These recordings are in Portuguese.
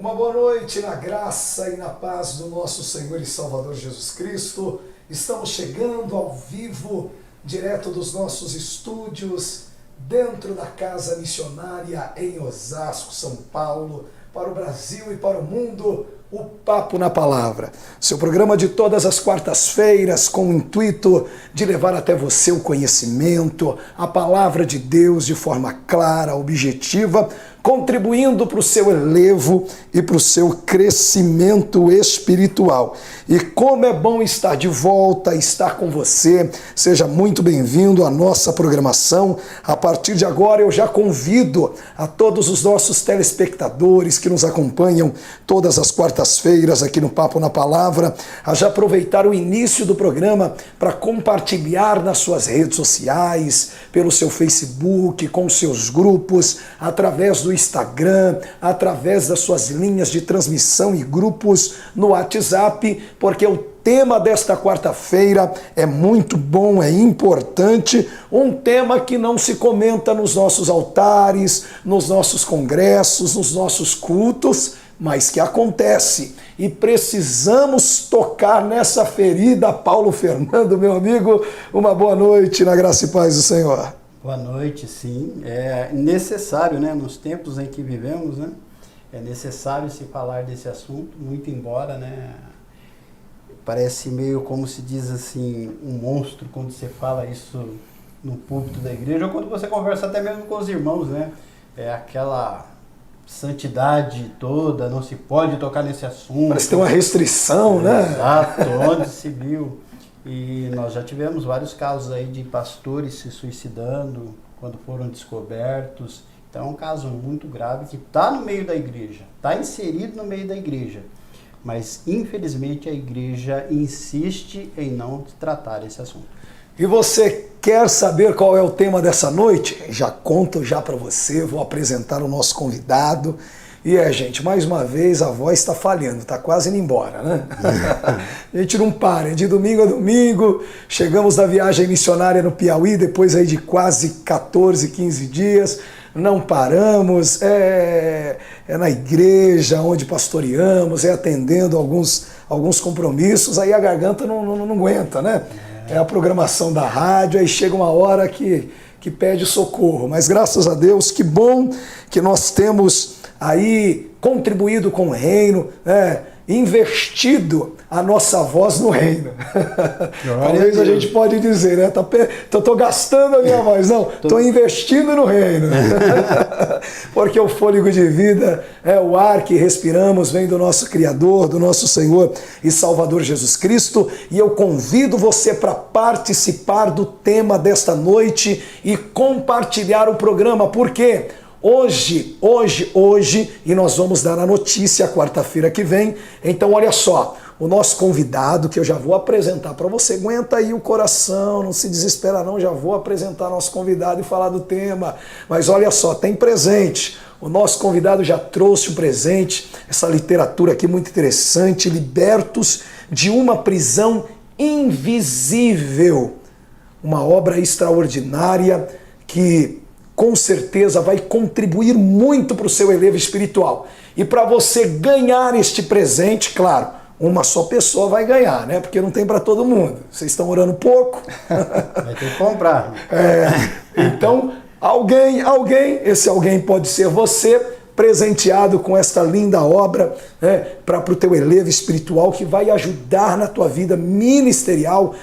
Uma boa noite na graça e na paz do nosso Senhor e Salvador Jesus Cristo. Estamos chegando ao vivo, direto dos nossos estúdios, dentro da Casa Missionária em Osasco, São Paulo, para o Brasil e para o mundo, o Papo na Palavra. Seu programa de todas as quartas-feiras com o intuito de levar até você o conhecimento, a palavra de Deus de forma clara, objetiva, contribuindo para o seu elevo e para o seu crescimento espiritual. E como é bom estar de volta, estar com você. Seja muito bem-vindo à nossa programação. A partir de agora eu já convido a todos os nossos telespectadores que nos acompanham todas as quartas-feiras aqui no Papo na Palavra, a já aproveitar o início do programa para compartilhar nas suas redes sociais, pelo seu Facebook, com seus grupos, através do Instagram, através das suas linhas de transmissão e grupos no WhatsApp, porque o tema desta quarta-feira é muito bom, é importante, um tema que não se comenta nos nossos altares, nos nossos congressos, nos nossos cultos, mas que acontece e precisamos tocar nessa ferida. Paulo Fernando, meu amigo, uma boa noite na graça e paz do Senhor. Boa noite, sim. É necessário, né, nos tempos em que vivemos, né, é necessário se falar desse assunto, muito embora, né, parece meio como se diz assim, um monstro quando você fala isso no púlpito da igreja, ou quando você conversa até mesmo com os irmãos, né, é aquela santidade toda, não se pode tocar nesse assunto. Parece que tem uma restrição, né? Exato, onde se viu. E nós já tivemos vários casos aí de pastores se suicidando quando foram descobertos. Então é um caso muito grave que está no meio da igreja, está inserido no meio da igreja. Mas infelizmente a igreja insiste em não tratar esse assunto. E você quer saber qual é o tema dessa noite? Já conto já para você, vou apresentar o nosso convidado. E gente, mais uma vez a voz está falhando, está quase indo embora, né? A gente não para, de domingo a domingo, chegamos da viagem missionária no Piauí, depois aí de quase 14, 15 dias, não paramos, é na igreja onde pastoreamos, é atendendo alguns compromissos, aí a garganta não aguenta, né? É a programação da rádio, aí chega uma hora que pede socorro, mas graças a Deus, que bom que nós temos aí contribuído com o reino, investido a nossa voz no reino. Talvez a gente pode dizer, né? Tô gastando a minha voz, não, tô investindo no reino. Porque o fôlego de vida é o ar que respiramos, vem do nosso Criador, do nosso Senhor e Salvador Jesus Cristo, e eu convido você para participar do tema desta noite e compartilhar o programa, porque Hoje, e nós vamos dar a notícia quarta-feira que vem. Então, olha só, o nosso convidado, que eu já vou apresentar para você, aguenta aí o coração, não se desespera não, já vou apresentar nosso convidado e falar do tema. Mas olha só, tem presente. O nosso convidado já trouxe um presente, essa literatura aqui muito interessante, Libertos de uma Prisão Invisível. Uma obra extraordinária que com certeza vai contribuir muito para o seu elevo espiritual. E para você ganhar este presente, claro, uma só pessoa vai ganhar, né? Porque não tem para todo mundo. Vocês estão orando pouco. Vai ter que comprar. Então, esse alguém pode ser você, presenteado com esta linda obra, né, para o teu elevo espiritual, que vai ajudar na tua vida ministerial,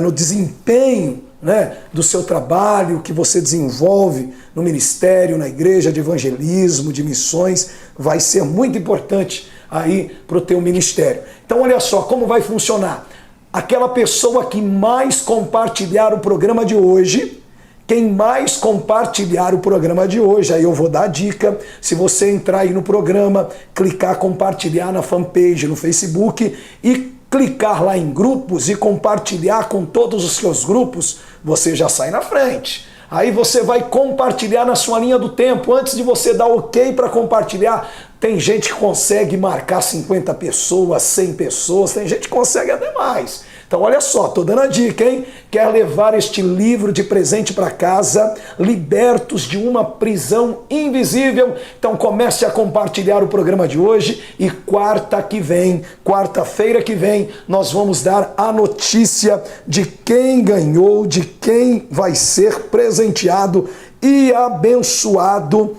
no desempenho, né, do seu trabalho que você desenvolve no ministério, na igreja, de evangelismo, de missões, vai ser muito importante aí para o teu ministério. Então olha só como vai funcionar. Aquela pessoa que mais compartilhar o programa de hoje, quem mais compartilhar o programa de hoje, aí eu vou dar a dica, se você entrar aí no programa, clicar compartilhar na fanpage no Facebook e clicar lá em grupos e compartilhar com todos os seus grupos, você já sai na frente. Aí você vai compartilhar na sua linha do tempo. Antes de você dar ok para compartilhar, tem gente que consegue marcar 50 pessoas, 100 pessoas, tem gente que consegue até mais. Então olha só, estou dando a dica, hein? Quer levar este livro de presente para casa, Libertos de uma Prisão Invisível? Então comece a compartilhar o programa de hoje e quarta-feira que vem, nós vamos dar a notícia de quem ganhou, de quem vai ser presenteado e abençoado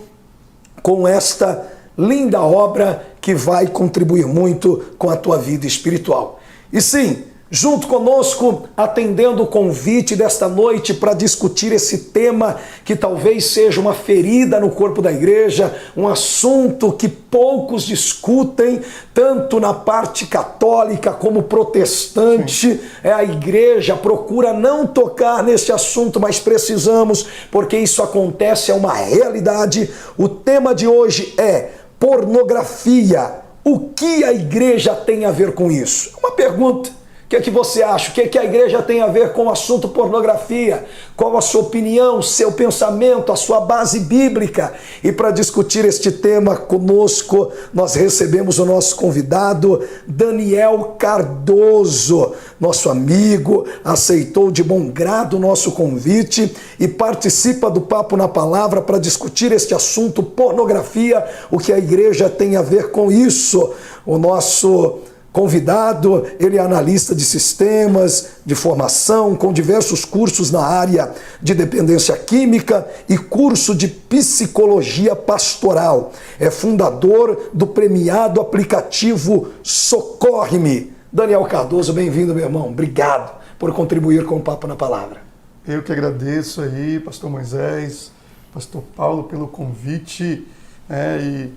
com esta linda obra que vai contribuir muito com a tua vida espiritual. E sim, junto conosco, atendendo o convite desta noite para discutir esse tema que talvez seja uma ferida no corpo da igreja, um assunto que poucos discutem, tanto na parte católica como protestante. A igreja procura não tocar nesse assunto, mas precisamos, porque isso acontece, é uma realidade. O tema de hoje é pornografia. O que a igreja tem a ver com isso? Uma pergunta. O que você acha? O que a igreja tem a ver com o assunto pornografia? Qual a sua opinião, seu pensamento, a sua base bíblica? E para discutir este tema conosco, nós recebemos o nosso convidado, Daniel Cardoso, nosso amigo, aceitou de bom grado o nosso convite e participa do Papo na Palavra para discutir este assunto pornografia, o que a igreja tem a ver com isso. O nosso convidado, ele é analista de sistemas, de formação, com diversos cursos na área de dependência química e curso de psicologia pastoral. É fundador do premiado aplicativo Socorre-me. Daniel Cardoso, bem-vindo, meu irmão. Obrigado por contribuir com o Papo na Palavra. Eu que agradeço aí, pastor Moisés, pastor Paulo, pelo convite, e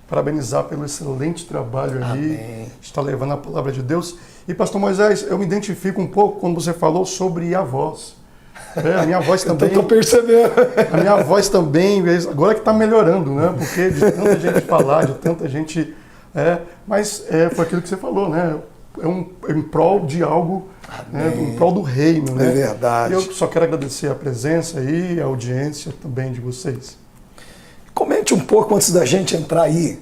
parabenizar pelo excelente trabalho aí, está levando a palavra de Deus. E pastor Moisés, eu me identifico um pouco quando você falou sobre a voz. A minha voz também. Estou percebendo. A minha voz também, agora que está melhorando, né? Porque de tanta gente falar, de tanta gente. Mas foi aquilo que você falou, né? É em prol de algo, né? Em prol do reino, né? É verdade. E eu só quero agradecer a presença e a audiência também de vocês. Comente um pouco, antes da gente entrar aí,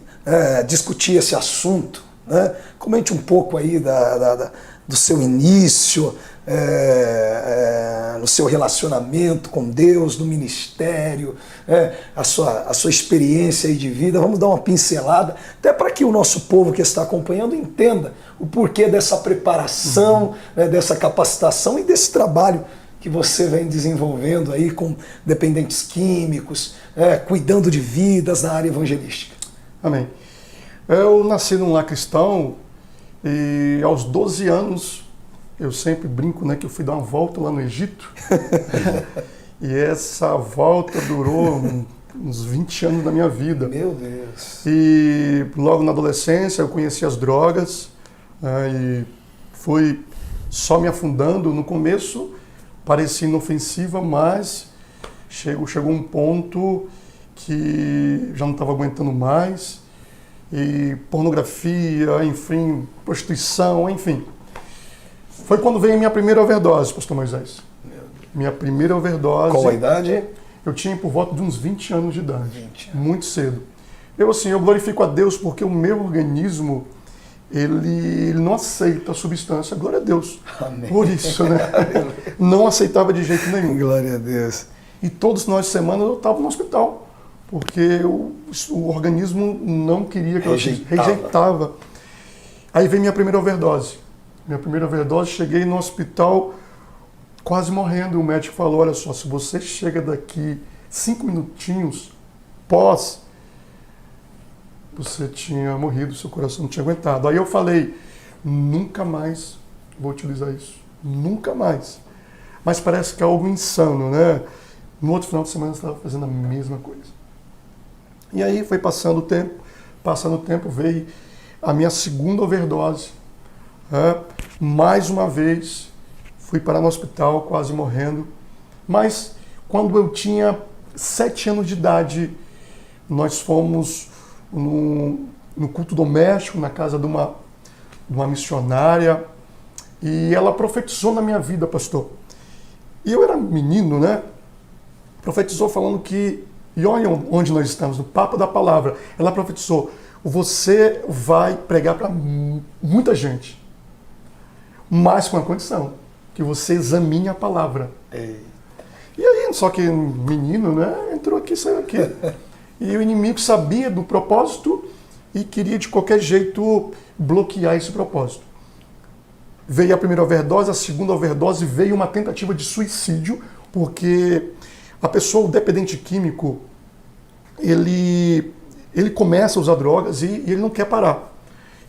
discutir esse assunto, né? Comente um pouco aí do seu início, no seu relacionamento com Deus, no ministério, a sua experiência aí de vida. Vamos dar uma pincelada, até para que o nosso povo que está acompanhando entenda o porquê dessa preparação, dessa capacitação e desse trabalho que você vem desenvolvendo aí com dependentes químicos, cuidando de vidas na área evangelística. Amém. Eu nasci num lar cristão e aos 12 anos, eu sempre brinco, né, que eu fui dar uma volta lá no Egito. E essa volta durou uns 20 anos da minha vida. Meu Deus. E logo na adolescência eu conheci as drogas, e fui só me afundando. No começo parecia inofensiva, mas chegou um ponto que já não estava aguentando mais. E pornografia, enfim, prostituição, enfim. Foi quando veio a minha primeira overdose, pastor Moisés. Minha primeira overdose. Qual a idade? Eu tinha por volta de uns 20 anos de idade. Muito cedo. Eu glorifico a Deus porque o meu organismo, ele não aceita a substância. Glória a Deus. Amém. Por isso, né? Não aceitava de jeito nenhum. Glória a Deus. E todos os finais de semana eu estava no hospital. Porque o organismo não queria que eu rejeitava. Aí veio minha primeira overdose. Minha primeira overdose, cheguei no hospital quase morrendo. O médico falou, olha só, se você chega daqui 5 minutinhos pós, você tinha morrido, seu coração não tinha aguentado. Aí eu falei, nunca mais vou utilizar isso. Nunca mais. Mas parece que é algo insano, né? No outro final de semana eu estava fazendo a mesma coisa. E aí foi passando o tempo, veio a minha segunda overdose. Mais uma vez, fui parar no hospital, quase morrendo. Mas quando eu tinha 7 anos de idade, nós fomos no culto doméstico, na casa de uma missionária, e ela profetizou na minha vida, pastor. E eu era menino, né? Profetizou falando que, e olha onde nós estamos, no Papo da Palavra. Ela profetizou, você vai pregar para muita gente. mas com a condição que você examine a palavra. Ei. E aí, só que menino, né, entrou aqui, saiu aqui. E o inimigo sabia do propósito e queria de qualquer jeito bloquear esse propósito. Veio a primeira overdose, a segunda overdose, veio uma tentativa de suicídio, porque a pessoa, o dependente químico, ele começa a usar drogas e ele não quer parar.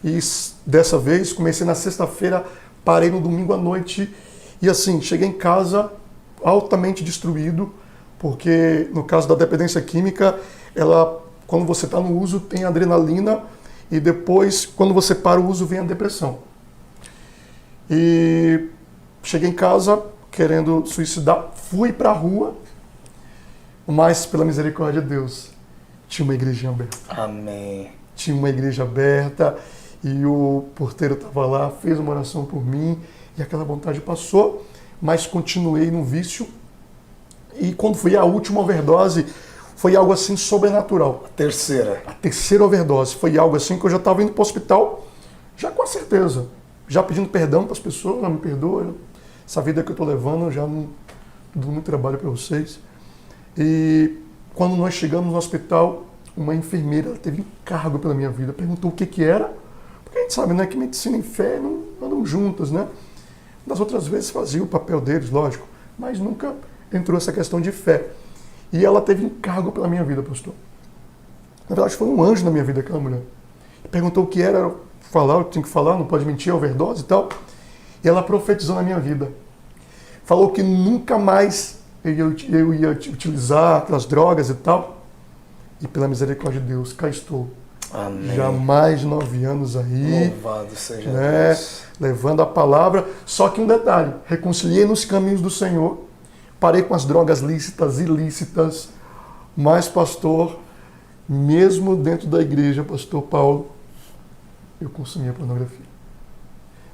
E dessa vez, comecei na sexta-feira, parei no domingo à noite e assim, cheguei em casa altamente destruído, porque no caso da dependência química, ela, quando você está no uso, tem adrenalina e depois, quando você para o uso, vem a depressão. E cheguei em casa querendo suicidar, fui para a rua, mas pela misericórdia de Deus, tinha uma igreja aberta. Amém. Tinha uma igreja aberta e o porteiro estava lá, fez uma oração por mim e aquela vontade passou, mas continuei no vício. E quando foi a última overdose, foi algo assim sobrenatural. A terceira. A terceira overdose foi algo assim que eu já estava indo para o hospital, já com a certeza, já pedindo perdão para as pessoas, não me perdoa, essa vida que eu estou levando, eu já não dou muito trabalho para vocês. E quando nós chegamos no hospital, uma enfermeira, ela teve encargo pela minha vida, perguntou o que era, porque a gente sabe, né, que medicina e fé não andam juntas, né? Das outras vezes fazia o papel deles, lógico, mas nunca entrou essa questão de fé. E ela teve encargo pela minha vida, pastor. Na verdade, foi um anjo na minha vida, aquela mulher. Perguntou o que era, eu tinha que falar, não pode mentir, overdose e tal. E ela profetizou na minha vida. Falou que nunca mais eu ia utilizar aquelas drogas e tal. E pela misericórdia de Deus, cá estou. Amém. Já há mais de 9 anos aí. Louvado seja né, Deus. levando a palavra. Só que um detalhe, reconciliei nos caminhos do Senhor. Parei com as drogas lícitas, ilícitas. Mas, pastor, mesmo dentro da igreja, pastor Paulo, eu consumia pornografia.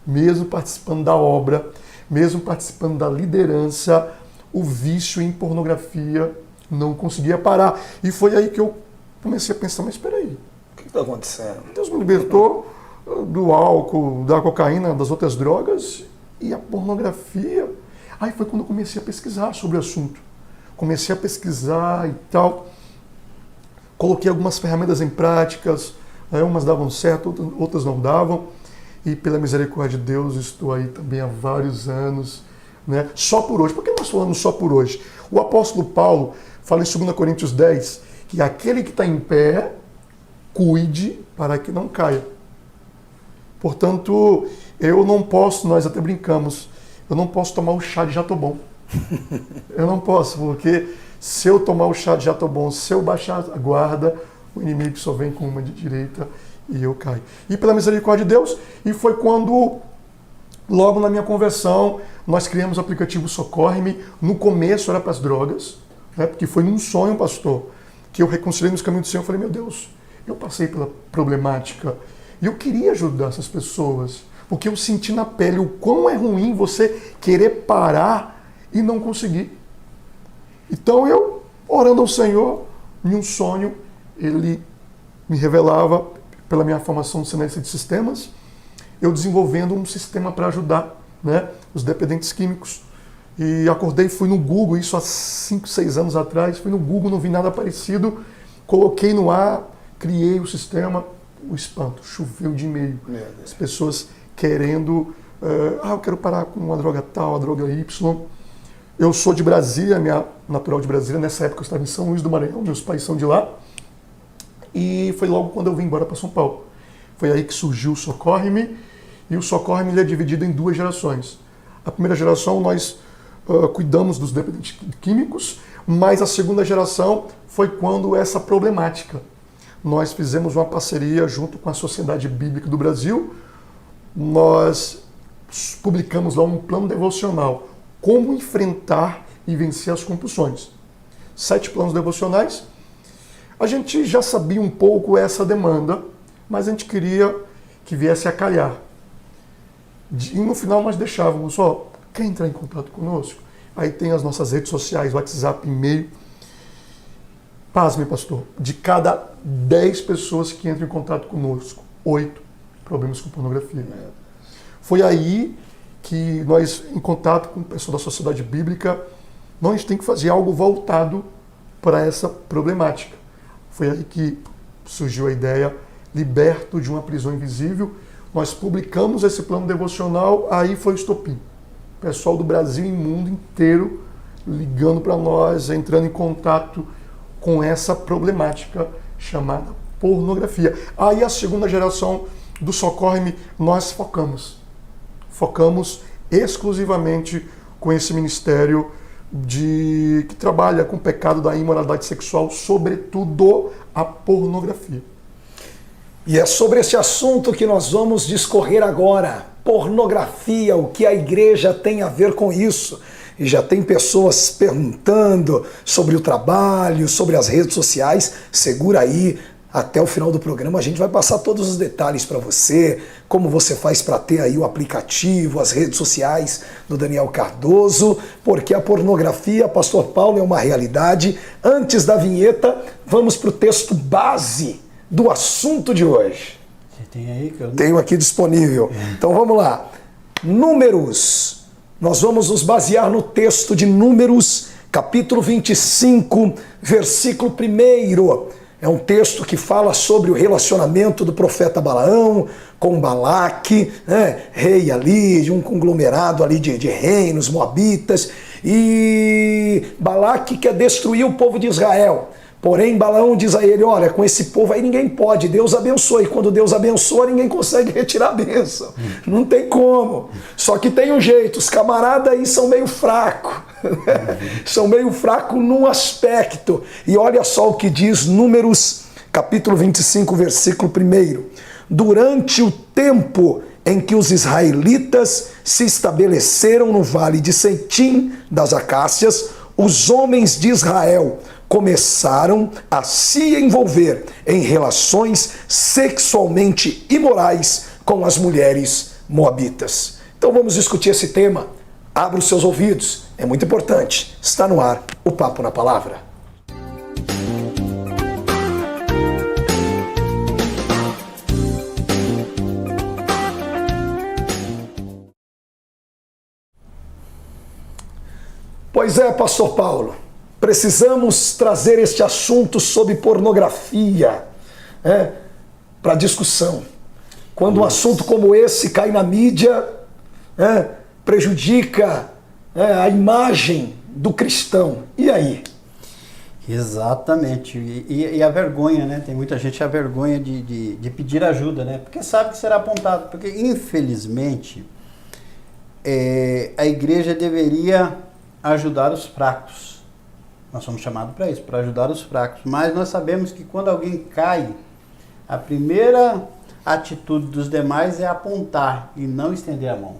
Mesmo participando da obra, mesmo participando da liderança, o vício em pornografia não conseguia parar. E foi aí que eu comecei a pensar, mas espera aí, O que está acontecendo? Deus me libertou do álcool, da cocaína, das outras drogas e a pornografia. Aí foi quando eu comecei a pesquisar sobre o assunto. Comecei a pesquisar e tal. Coloquei algumas ferramentas em práticas, umas davam certo, outras não davam. E pela misericórdia de Deus estou aí também há vários anos. Né? Só por hoje. Por que nós falamos só por hoje? O apóstolo Paulo fala em 2 Coríntios 10 que aquele que está em pé, cuide para que não caia. Portanto, eu não posso, nós até brincamos, eu não posso tomar o chá de jatobom. Eu não posso, porque se eu tomar o chá de jatobom, se eu baixar a guarda, o inimigo só vem com uma de direita e eu caio. E pela misericórdia de Deus, e foi quando, logo na minha conversão, nós criamos o aplicativo Socorre-me. No começo era para as drogas, né, porque foi num sonho, pastor, que eu reconciliei nos caminhos do Senhor. Eu falei, meu Deus, eu passei pela problemática e eu queria ajudar essas pessoas, porque eu senti na pele o quão é ruim você querer parar e não conseguir. Então eu, orando ao Senhor, em um sonho, Ele me revelava, pela minha formação de cientista de sistemas, eu desenvolvendo um sistema para ajudar, né, os dependentes químicos. E acordei, fui no Google, isso há 5, 6 anos atrás, fui no Google, não vi nada parecido, coloquei no ar, criei o sistema, o espanto, choveu de e-mail. As pessoas querendo, eu quero parar com uma droga tal, a droga Y. Eu sou de Brasília, minha natural de Brasília, nessa época eu estava em São Luís do Maranhão, meus pais são de lá. E foi logo quando eu vim embora para São Paulo. Foi aí que surgiu o Socorre-me, e o Socorre-me ele é dividido em 2 gerações. A primeira geração nós cuidamos dos dependentes químicos, mas a segunda geração foi quando essa problemática. Nós fizemos uma parceria junto com a Sociedade Bíblica do Brasil, nós publicamos lá um plano devocional, como enfrentar e vencer as compulsões. 7 planos devocionais. A gente já sabia um pouco essa demanda, mas a gente queria que viesse a calhar. E no final nós deixávamos, quer entrar em contato conosco? Aí tem as nossas redes sociais, WhatsApp, e-mail. Pasme, pastor, de cada 10 pessoas que entram em contato conosco, 8 problemas com pornografia. Foi aí que nós, em contato com o pessoal da sociedade bíblica, nós tem que fazer algo voltado para essa problemática. Foi aí que surgiu a ideia, Liberto de uma Prisão Invisível. Nós publicamos esse plano devocional, aí foi o estopim. O pessoal do Brasil e mundo inteiro ligando para nós, entrando em contato com essa problemática chamada pornografia. Aí a segunda geração do Socorre-me, nós focamos exclusivamente com esse ministério que trabalha com o pecado da imoralidade sexual, sobretudo a pornografia. E é sobre esse assunto que nós vamos discorrer agora. Pornografia, o que a igreja tem a ver com isso? E já tem pessoas perguntando sobre o trabalho, sobre as redes sociais. Segura aí, até o final do programa a gente vai passar todos os detalhes para você, como você faz para ter aí o aplicativo, as redes sociais do Daniel Cardoso, porque a pornografia, Pastor Paulo, é uma realidade. Antes da vinheta, vamos para o texto base do assunto de hoje. Você tem aí? Que eu não... Tenho aqui disponível. Então vamos lá. Números. Nós vamos nos basear no texto de Números, capítulo 25, versículo 1. É um texto que fala sobre o relacionamento do profeta Balaão com Balaque, né? Rei ali, de um conglomerado ali de reinos, moabitas. E Balaque quer destruir o povo de Israel. Porém, Balaão diz a ele, olha, com esse povo aí ninguém pode, Deus abençoa. E quando Deus abençoa, ninguém consegue retirar a bênção. Não tem como. Só que tem um jeito, os camaradas aí são meio fracos. São meio fracos num aspecto. E olha só o que diz Números, capítulo 25, versículo 1. Durante o tempo em que os israelitas se estabeleceram no vale de Seitim das Acácias, os homens de Israel começaram a se envolver em relações sexualmente imorais com as mulheres moabitas. Então vamos discutir esse tema. Abra os seus ouvidos, é muito importante. Está no ar o Papo na Palavra. Pois é, Pastor Paulo. Precisamos trazer este assunto sobre pornografia para discussão. Quando um assunto como esse cai na mídia, prejudica a imagem do cristão. E aí? Exatamente. E a vergonha, né? Tem muita gente a vergonha de pedir ajuda, né? Porque sabe que será apontado. Porque, infelizmente, a igreja deveria ajudar os fracos. Nós somos chamados para isso, para ajudar os fracos. Mas nós sabemos que quando alguém cai, a primeira atitude dos demais é apontar e não estender a mão.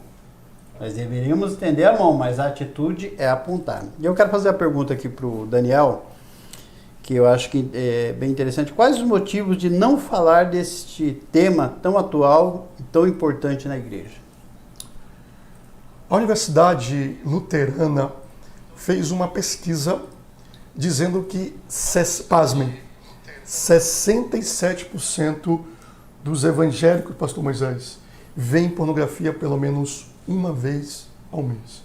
Nós deveríamos estender a mão, mas a atitude é apontar. E eu quero fazer a pergunta aqui para o Daniel, que eu acho que é bem interessante. Quais os motivos de não falar deste tema tão atual e tão importante na igreja? A Universidade Luterana fez uma pesquisa dizendo que, pasmem, 67% dos evangélicos, Pastor Moisés, veem pornografia pelo menos uma vez ao mês.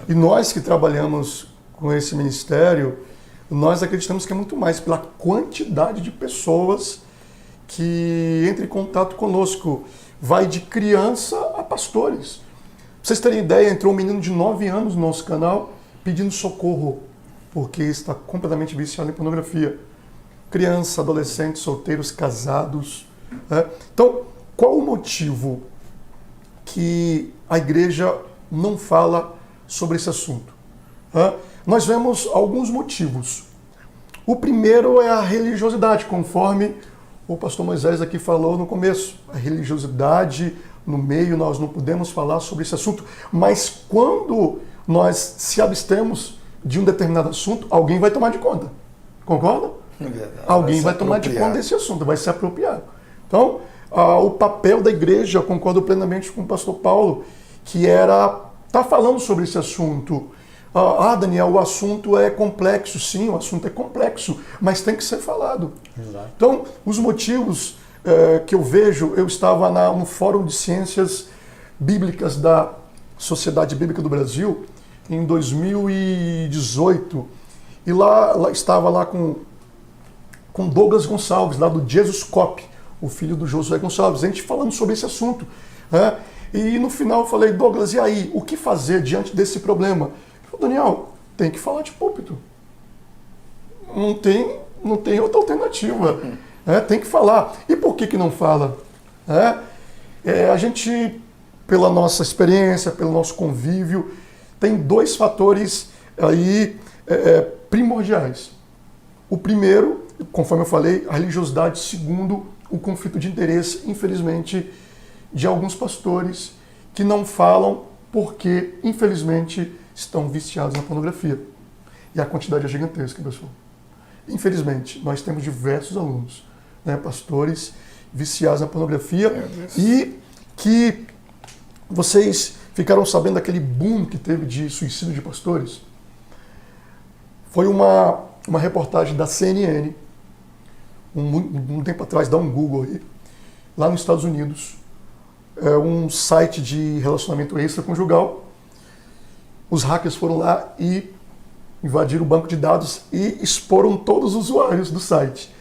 E nós que trabalhamos com esse ministério, nós acreditamos que é muito mais pela quantidade de pessoas que entram em contato conosco. Vai de criança a pastores. Pra vocês terem ideia, entrou um menino de 9 anos no nosso canal pedindo socorro, porque está completamente viciado em pornografia. Criança, adolescentes, solteiros, casados. Então, qual o motivo que a igreja não fala sobre esse assunto? Nós vemos alguns motivos. O primeiro é a religiosidade, conforme o pastor Moisés aqui falou no começo. A religiosidade, no meio, nós não podemos falar sobre esse assunto, mas quando nós se abstemos de um determinado assunto, alguém vai tomar de conta. Concorda? Alguém vai tomar de conta desse assunto, vai se apropriar. Então, o papel da igreja, eu concordo plenamente com o pastor Paulo, que era estar falando sobre esse assunto. Daniel, o assunto é complexo. Sim, o assunto é complexo, mas tem que ser falado. Exato. Então, os motivos que eu vejo, eu estava no Fórum de Ciências Bíblicas da Sociedade Bíblica do Brasil em 2018 e lá estava lá com Douglas Gonçalves, lá do Jesus Cop, o filho do Josué Gonçalves, a gente falando sobre esse assunto. Né? E no final eu falei, Douglas, e aí, o que fazer diante desse problema? Ele falou, Daniel, tem que falar de púlpito. Não tem outra alternativa. Tem que falar. E por que não fala? A gente, pela nossa experiência, pelo nosso convívio, tem 2 fatores aí primordiais. O primeiro, conforme eu falei, a religiosidade. Segundo, o conflito de interesse, infelizmente, de alguns pastores que não falam porque, infelizmente, estão viciados na pornografia. E a quantidade é gigantesca, pessoal. Infelizmente, nós temos diversos alunos, né, pastores viciados na pornografia e que vocês ficaram sabendo daquele boom que teve de suicídio de pastores. Foi uma reportagem da CNN, um tempo atrás, dá um Google aí, lá nos Estados Unidos, um site de relacionamento extraconjugal. Os hackers foram lá e invadiram o banco de dados e exporam todos os usuários do site.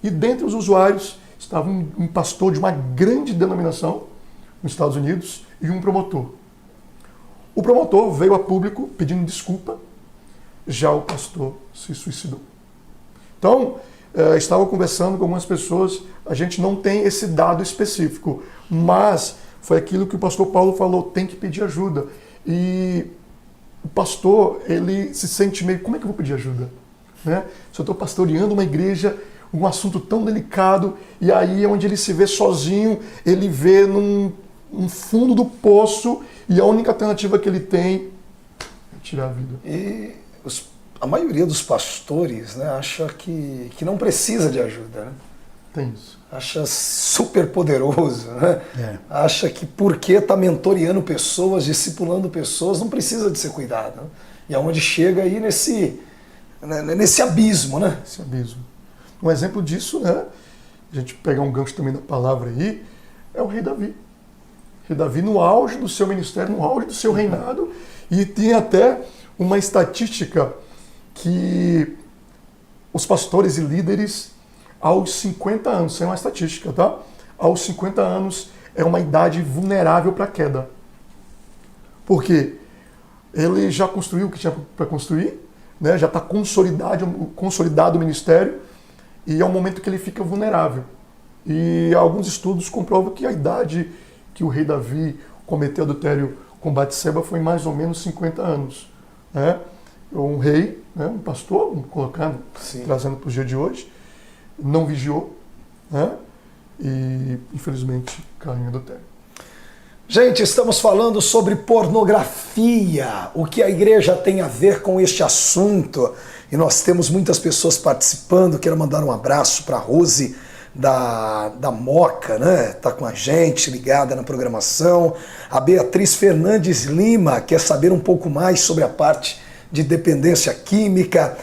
E dentre os usuários estava um pastor de uma grande denominação nos Estados Unidos e um promotor. O promotor veio a público pedindo desculpa, já o pastor se suicidou. Então, estava conversando com algumas pessoas, a gente não tem esse dado específico, mas foi aquilo que o pastor Paulo falou, tem que pedir ajuda. E o pastor, ele se sente meio, como é que eu vou pedir ajuda? Né? Se eu estou pastoreando uma igreja, um assunto tão delicado, e aí é onde ele se vê sozinho, ele vê num fundo do poço, e a única alternativa que ele tem é tirar a vida. E a maioria dos pastores, né, acha que não precisa de ajuda, né? Tem isso. Acha super poderoso, né? Acha que porque está mentoreando pessoas, discipulando pessoas, não precisa de ser cuidado. Né? E aonde chega aí nesse abismo, né? Esse abismo. Um exemplo disso, né? A gente pegar um gancho também da palavra aí, é o rei Davi. O rei Davi no auge do seu ministério, no auge do seu reinado, e tem até uma estatística que os pastores e líderes aos 50 anos, isso é uma estatística, tá? Aos 50 anos é uma idade vulnerável para a queda. Por quê? Ele já construiu o que tinha para construir, né? Já está consolidado o ministério, e é um momento que ele fica vulnerável. E alguns estudos comprovam que a idade que o rei Davi cometeu adultério com Batseba foi mais ou menos 50 anos. Né? Um rei, né? Um pastor, trazendo para o dia de hoje, não vigiou, né? E infelizmente caiu em adultério. Gente, estamos falando sobre pornografia, o que a igreja tem a ver com este assunto. E nós temos muitas pessoas participando. Quero mandar um abraço para a Rose da Moca, né? Tá com a gente, ligada na programação. A Beatriz Fernandes Lima quer saber um pouco mais sobre a parte de dependência química.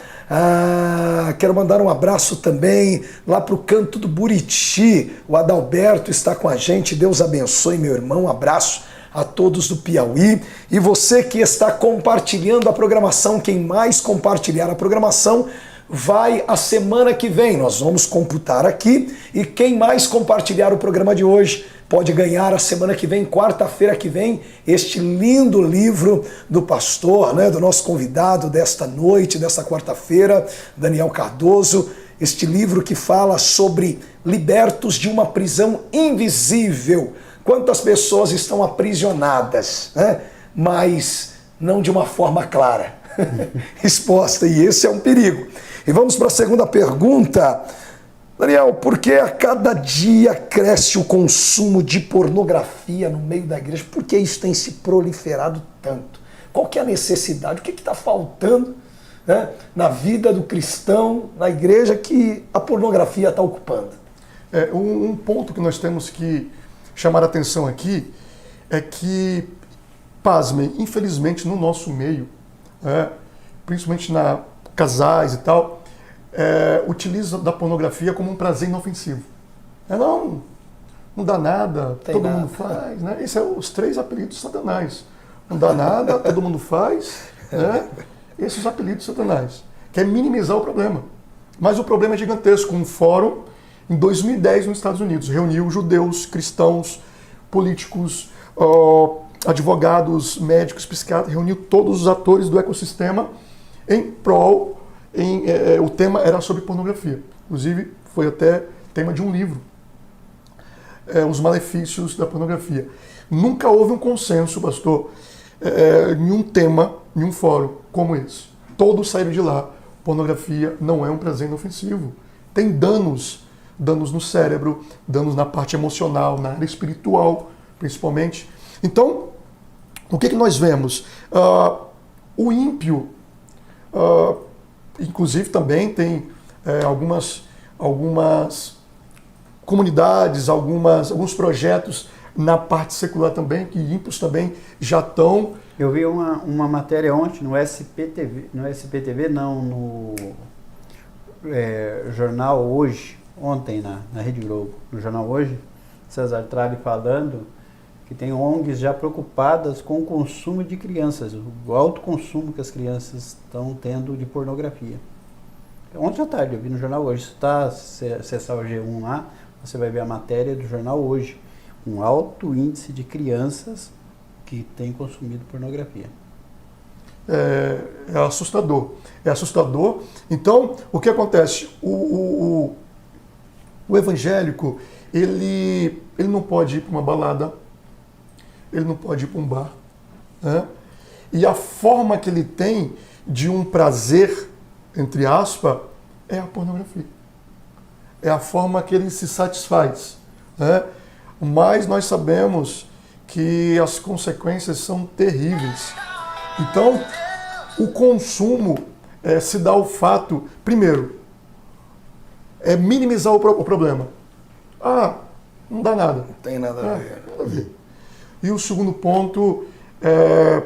Quero mandar um abraço também lá para o Canto do Buriti. O Adalberto está com a gente. Deus abençoe, meu irmão. Um abraço a todos do Piauí. E você que está compartilhando a programação, quem mais compartilhar a programação, vai a semana que vem. Nós vamos computar aqui. E quem mais compartilhar o programa de hoje pode ganhar a semana que vem, quarta-feira que vem, este lindo livro do pastor, né, do nosso convidado desta noite, desta quarta-feira, Daniel Cardoso. Este livro que fala sobre libertos de uma prisão invisível. Quantas pessoas estão aprisionadas, né? Mas não de uma forma clara, exposta, e esse é um perigo. E vamos para a segunda pergunta. Daniel, por que a cada dia cresce o consumo de pornografia no meio da igreja? Por que isso tem se proliferado tanto? Qual que é a necessidade? O que está faltando, né, na vida do cristão, na igreja, que a pornografia está ocupando? Um ponto que nós temos que chamar a atenção aqui é que, pasmem, infelizmente no nosso meio, principalmente na casais e tal, utiliza da pornografia como um prazer inofensivo. Não dá nada, todo mundo faz. Né? Esses são os 3 apelidos de Satanás. não dá nada, todo mundo faz, né? Esses apelidos de Satanás. Quer minimizar o problema. Mas o problema é gigantesco. Um fórum, em 2010, nos Estados Unidos, reuniu judeus, cristãos, políticos, advogados, médicos, psiquiatras, reuniu todos os atores do ecossistema em prol, o tema era sobre pornografia. Inclusive, foi até tema de um livro, Os Malefícios da Pornografia. Nunca houve um consenso, pastor, em um tema, em um fórum como esse. Todos saíram de lá. Pornografia não é um prazer inofensivo. Tem danos no cérebro, danos na parte emocional, na área espiritual, principalmente. Então, o que nós vemos? O ímpio, inclusive também tem algumas comunidades, alguns projetos na parte secular também, que ímpios também já estão... Eu vi uma matéria ontem no SPTV, no Jornal Hoje, ontem na Rede Globo, no Jornal Hoje, César Tralli falando que tem ONGs já preocupadas com o consumo de crianças, o alto consumo que as crianças estão tendo de pornografia. Ontem à tarde eu vi no Jornal Hoje, se acessar o G1 lá, você vai ver a matéria do Jornal Hoje, um alto índice de crianças que têm consumido pornografia. É assustador. É assustador. Então, o que acontece? O evangélico, ele não pode ir para uma balada, ele não pode ir para um bar, né? E a forma que ele tem de um prazer, entre aspas, é a pornografia. É a forma que ele se satisfaz, né? Mas nós sabemos que as consequências são terríveis. Então, o consumo se dá ao fato, primeiro, minimizar o problema. Não dá nada. Não tem nada a ver. Nada a ver. E o segundo ponto é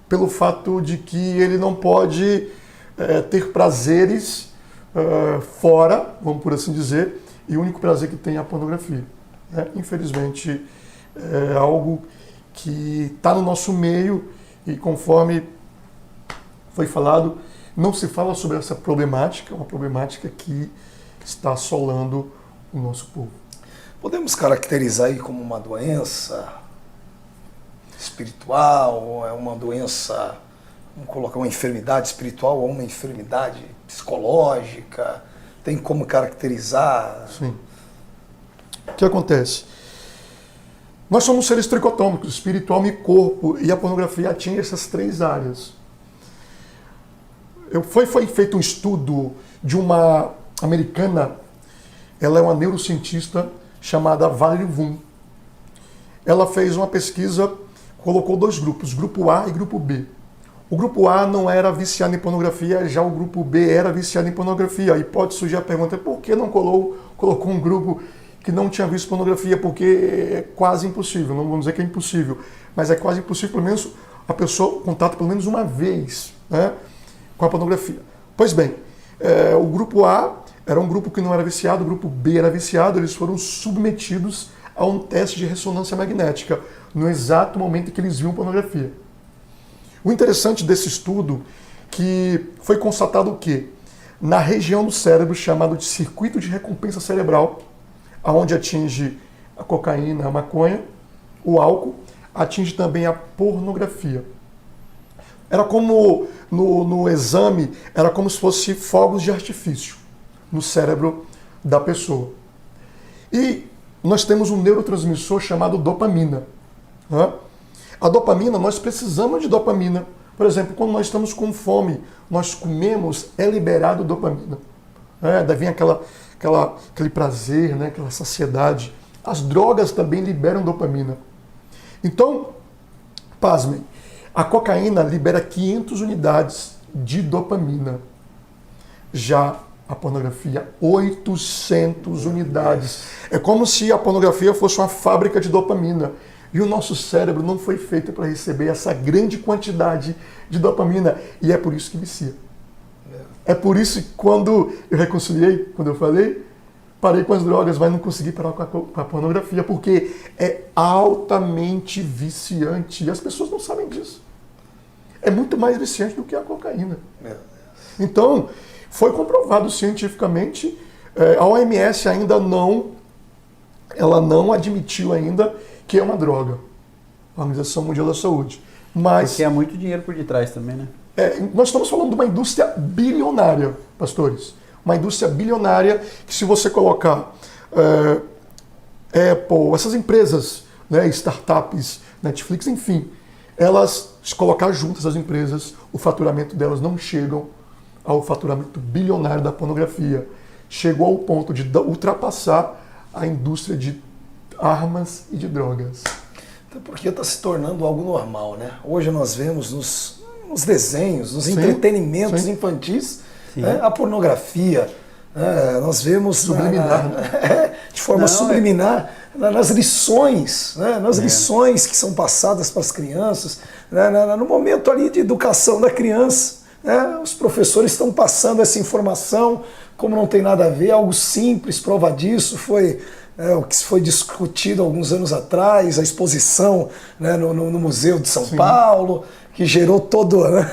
pelo fato de que ele não pode ter prazeres fora, vamos por assim dizer, e o único prazer que tem é a pornografia. Infelizmente, é algo que está no nosso meio e, conforme foi falado, não se fala sobre essa problemática, uma problemática que está assolando o nosso povo. Podemos caracterizar aí como uma doença espiritual, ou é uma doença, vamos colocar uma enfermidade espiritual ou uma enfermidade psicológica? Tem como caracterizar? Sim. O que acontece? Nós somos seres tricotômicos, espírito, alma e corpo, e a pornografia atinge essas três áreas. Foi feito um estudo de uma americana, ela é uma neurocientista chamada Valerie Woon. Ela fez uma pesquisa, colocou dois grupos, grupo A e grupo B. O grupo A não era viciado em pornografia, já o grupo B era viciado em pornografia. E pode surgir a pergunta, por que não colocou um grupo que não tinha visto pornografia? Porque é quase impossível, não vamos dizer que é impossível, mas é quase impossível, pelo menos, a pessoa contata pelo menos uma vez, né, com a pornografia. Pois bem, o grupo A era um grupo que não era viciado, o grupo B era viciado, eles foram submetidos a um teste de ressonância magnética no exato momento em que eles viam pornografia. O interessante desse estudo que foi constatado o quê? Na região do cérebro chamado de circuito de recompensa cerebral, aonde atinge a cocaína, a maconha, o álcool, atinge também a pornografia. Era como, no exame, era como se fosse fogos de artifício no cérebro da pessoa. E nós temos um neurotransmissor chamado dopamina. Né? A dopamina, nós precisamos de dopamina. Por exemplo, quando nós estamos com fome, nós comemos, é liberado dopamina. Daí vem aquele prazer, né? Aquela saciedade. As drogas também liberam dopamina. Então, pasmem, a cocaína libera 500 unidades de dopamina. Já a pornografia, 800 unidades. É como se a pornografia fosse uma fábrica de dopamina. E o nosso cérebro não foi feito para receber essa grande quantidade de dopamina. E é por isso que vicia. É por isso que quando eu reconciliei, quando eu falei, parei com as drogas, mas não consegui parar com a pornografia, porque é altamente viciante. E as pessoas não sabem disso. é muito mais viciante do que a cocaína. Meu Então, foi comprovado cientificamente, a OMS ainda ela não admitiu ainda que é uma droga, a Organização Mundial da Saúde. Mas Porque há muito dinheiro por detrás também, né? nós estamos falando de uma indústria bilionária, pastores. Uma indústria bilionária que, se você colocar Apple, essas empresas, né, startups, Netflix, enfim, elas, se colocar juntas as empresas, o faturamento delas não chegam ao faturamento bilionário da pornografia. Chegou ao ponto de ultrapassar a indústria de armas e de drogas. Até porque está se tornando algo normal, né? Hoje nós vemos nos desenhos, nos Sim, entretenimentos sim. infantis, né, a pornografia. Nós vemos Subliminar, de forma subliminar nas lições, né, lições que são passadas para as crianças, né, no momento ali de educação da criança. Né, os professores estão passando essa informação, como não tem nada a ver, algo simples, prova disso foi o que foi discutido alguns anos atrás, a exposição, né, no Museu de São Paulo, que gerou todo... Né,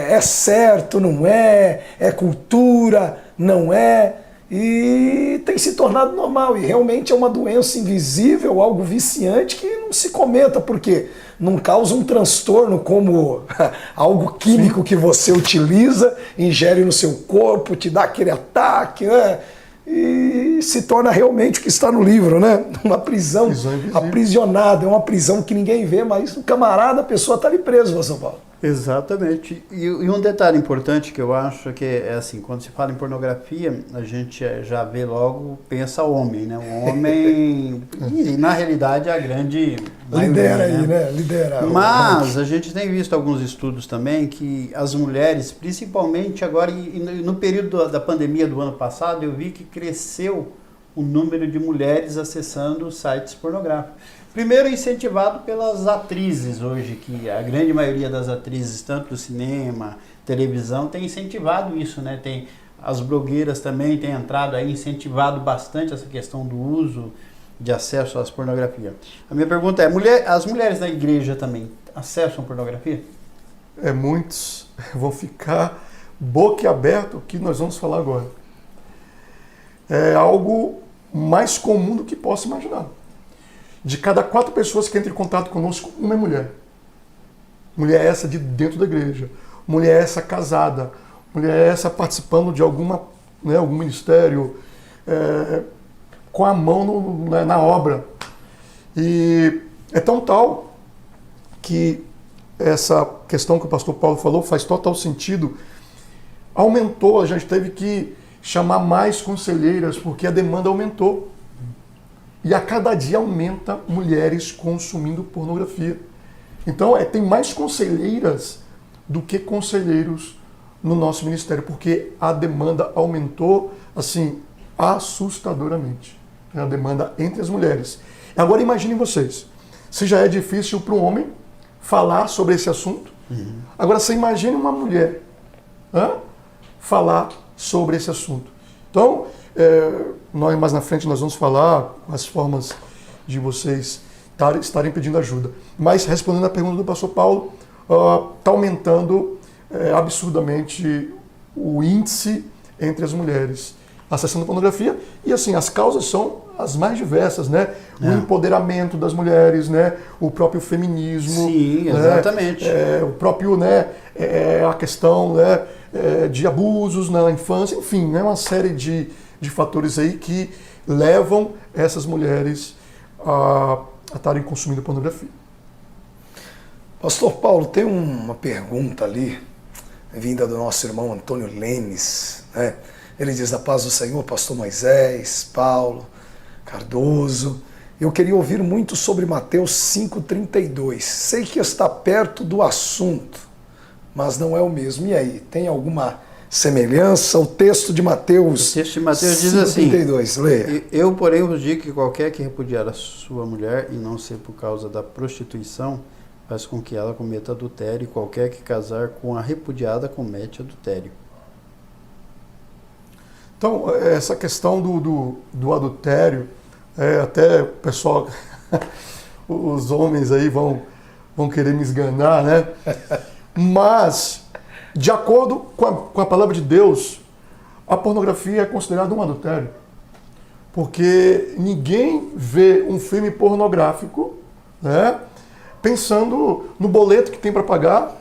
é certo, não é cultura, não é, e tem se tornado normal, e realmente é uma doença invisível, algo viciante que não se comenta, porque não causa um transtorno como algo químico que você utiliza, ingere no seu corpo, te dá aquele ataque, né? E se torna realmente o que está no livro, né? Uma prisão aprisionada, é uma prisão que ninguém vê, mas o camarada, a pessoa está ali preso, pastor Paulo. Exatamente. E um detalhe importante que eu acho que é assim, quando se fala em pornografia, a gente já vê logo, pensa homem, né? O homem, e na realidade a grande lidera maioria, aí, né? Lidera. Mas a gente tem visto alguns estudos também que as mulheres, principalmente agora, e no período da pandemia do ano passado, eu vi que cresceu o número de mulheres acessando sites pornográficos. Primeiro, incentivado pelas atrizes hoje, que a grande maioria das atrizes, tanto do cinema, televisão, tem incentivado isso, né? Tem, as blogueiras também têm entrado aí, incentivado bastante essa questão do uso de acesso às pornografias. A minha pergunta é, as mulheres da igreja também acessam pornografia? Muitos vão ficar boquiaberto o que nós vamos falar agora. É algo mais comum do que possa imaginar. De cada 4 pessoas que entram em contato conosco, uma é mulher. Mulher essa de dentro da igreja. Mulher essa casada. Mulher essa participando de algum ministério, com a mão na obra. E é tão tal que essa questão que o pastor Paulo falou faz total sentido. Aumentou, a gente teve que chamar mais conselheiras porque a demanda aumentou. E a cada dia aumenta mulheres consumindo pornografia. Então, tem mais conselheiras do que conselheiros no nosso ministério, porque a demanda aumentou, assim, assustadoramente. A demanda entre as mulheres. Agora, imaginem vocês, se já é difícil para um homem falar sobre esse assunto, agora você imagine uma mulher falar sobre esse assunto. Então, nós mais na frente nós vamos falar as formas de vocês estarem pedindo ajuda. Mas respondendo à pergunta do pastor Paulo, está aumentando absurdamente o índice entre as mulheres acessando pornografia, e assim, as causas são as mais diversas, né? O empoderamento das mulheres, né? O próprio feminismo. Sim, exatamente. Né? O próprio, né? A questão, né? De abusos na infância, enfim, né? Uma série de fatores aí que levam essas mulheres a estarem consumindo pornografia. Pastor Paulo, tem uma pergunta ali, vinda do nosso irmão Antônio Lemes, né? Ele diz: da paz do Senhor, pastor Moisés, Paulo, Cardoso. Eu queria ouvir muito sobre Mateus 5,32. Sei que está perto do assunto, mas não é o mesmo. E aí, tem alguma semelhança? O texto de Mateus, o texto de Mateus diz assim: 5,32, leia. Eu, porém, vos digo que qualquer que repudiar a sua mulher, e não ser por causa da prostituição, faz com que ela cometa adultério, e qualquer que casar com a repudiada comete adultério. Então, essa questão do adultério, até o pessoal, os homens aí vão vão querer me esganar, né? Mas, de acordo com a palavra de Deus, a pornografia é considerada um adultério. Porque ninguém vê um filme pornográfico, né, pensando no boleto que tem para pagar